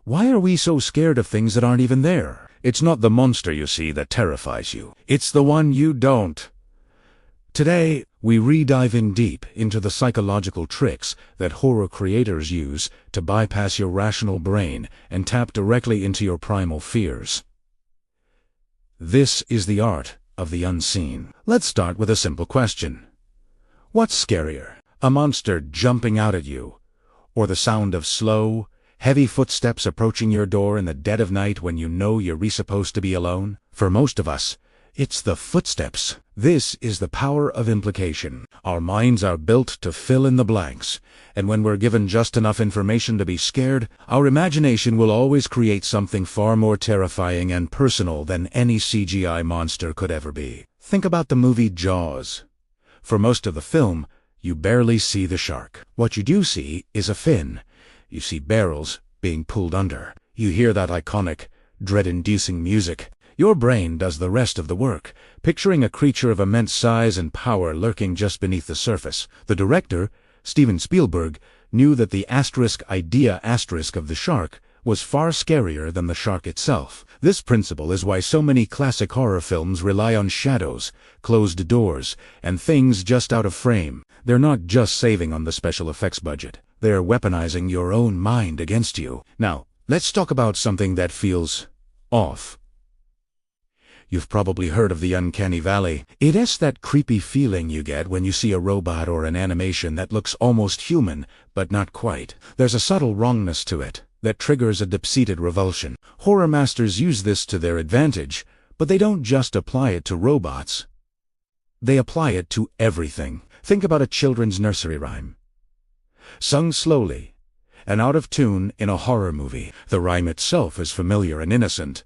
Why are we so scared of things that aren't even there? It's not the monster you see that terrifies you. It's the one you don't. Today, we re-dive in deep into the psychological tricks that horror creators use to bypass your rational brain and tap directly into your primal fears. This is the art of the unseen. Let's start with a simple question. What's scarier? A monster jumping out at you, or the sound of slow, heavy footsteps approaching your door in the dead of night when you know you're supposed to be alone? For most of us, it's the footsteps. This is the power of implication. Our minds are built to fill in the blanks, and when we're given just enough information to be scared, our imagination will always create something far more terrifying and personal than any CGI monster could ever be. Think about the movie Jaws. For most of the film, you barely see the shark. What you do see is a fin. You see barrels being pulled under. You hear that iconic, dread-inducing music. Your brain does the rest of the work, picturing a creature of immense size and power lurking just beneath the surface. The director, Steven Spielberg, knew that the idea of the shark was far scarier than the shark itself. This principle is why so many classic horror films rely on shadows, closed doors, and things just out of frame. They're not just saving on the special effects budget. They're weaponizing your own mind against you. Now, let's talk about something that feels off. You've probably heard of the uncanny valley. It's that creepy feeling you get when you see a robot or an animation that looks almost human, but not quite. There's a subtle wrongness to it that triggers a deep-seated revulsion. Horror masters use this to their advantage, but they don't just apply it to robots. They apply it to everything. Think about a children's nursery rhyme. Sung slowly and out of tune in a horror movie. The rhyme itself is familiar and innocent,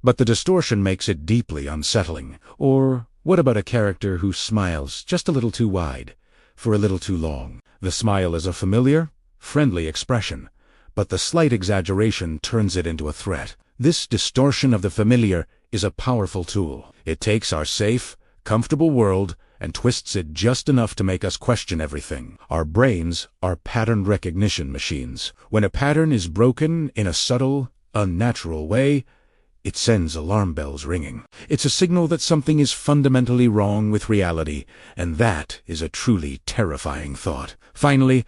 but the distortion makes it deeply unsettling. Or what about a character who smiles just a little too wide, for a little too long? The smile is a familiar, friendly expression, but the slight exaggeration turns it into a threat. This distortion of the familiar is a powerful tool. It takes our safe, comfortable world and twists it just enough to make us question everything. Our brains are pattern recognition machines. When a pattern is broken in a subtle, unnatural way, it sends alarm bells ringing. It's a signal that something is fundamentally wrong with reality, and that is a truly terrifying thought. Finally,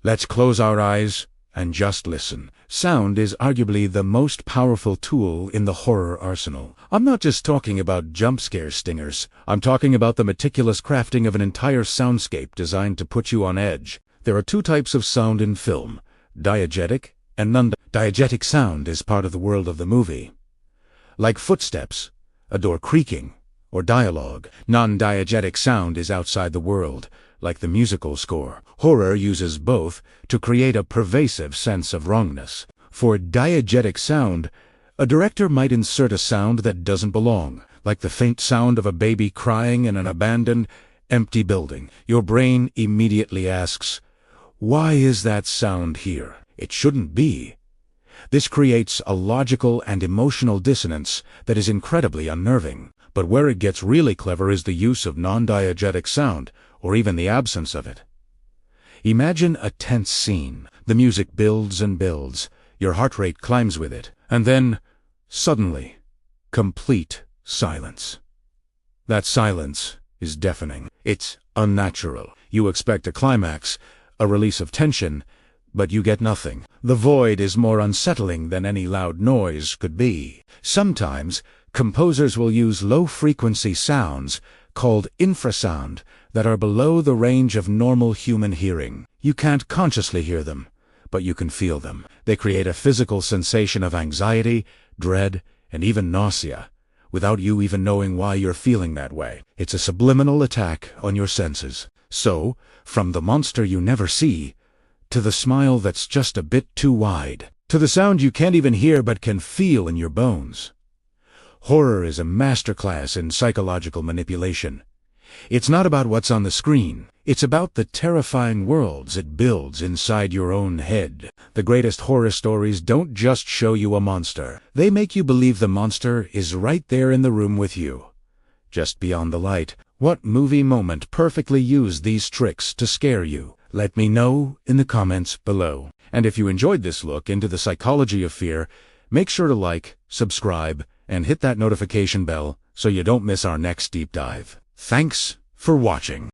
let's close our eyes and just listen. Sound is arguably the most powerful tool in the horror arsenal. I'm not just talking about jump scare stingers. I'm talking about the meticulous crafting of an entire soundscape designed to put you on edge. There are two types of sound in film, diegetic and non-diegetic. Sound is part of the world of the movie, like footsteps, a door creaking, or dialogue. Non-diegetic sound is outside the world, like the musical score. Horror uses both to create a pervasive sense of wrongness. For diegetic sound, a director might insert a sound that doesn't belong, like the faint sound of a baby crying in an abandoned, empty building. Your brain immediately asks, why is that sound here? It shouldn't be. This creates a logical and emotional dissonance that is incredibly unnerving. But where it gets really clever is the use of non-diegetic sound, or even the absence of it. Imagine a tense scene. The music builds and builds. Your heart rate climbs with it. And then, suddenly, complete silence. That silence is deafening. It's unnatural. You expect a climax, a release of tension, but you get nothing. The void is more unsettling than any loud noise could be. Sometimes, composers will use low-frequency sounds, called infrasound, that are below the range of normal human hearing. You can't consciously hear them, but you can feel them. They create a physical sensation of anxiety, dread, and even nausea, without you even knowing why you're feeling that way. It's a subliminal attack on your senses. So, from the monster you never see, to the smile that's just a bit too wide, to the sound you can't even hear but can feel in your bones. Horror is a masterclass in psychological manipulation. It's not about what's on the screen. It's about the terrifying worlds it builds inside your own head. The greatest horror stories don't just show you a monster. They make you believe the monster is right there in the room with you, just beyond the light. What movie moment perfectly used these tricks to scare you? Let me know in the comments below. And if you enjoyed this look into the psychology of fear, make sure to like, subscribe, and hit that notification bell so you don't miss our next deep dive. Thanks for watching.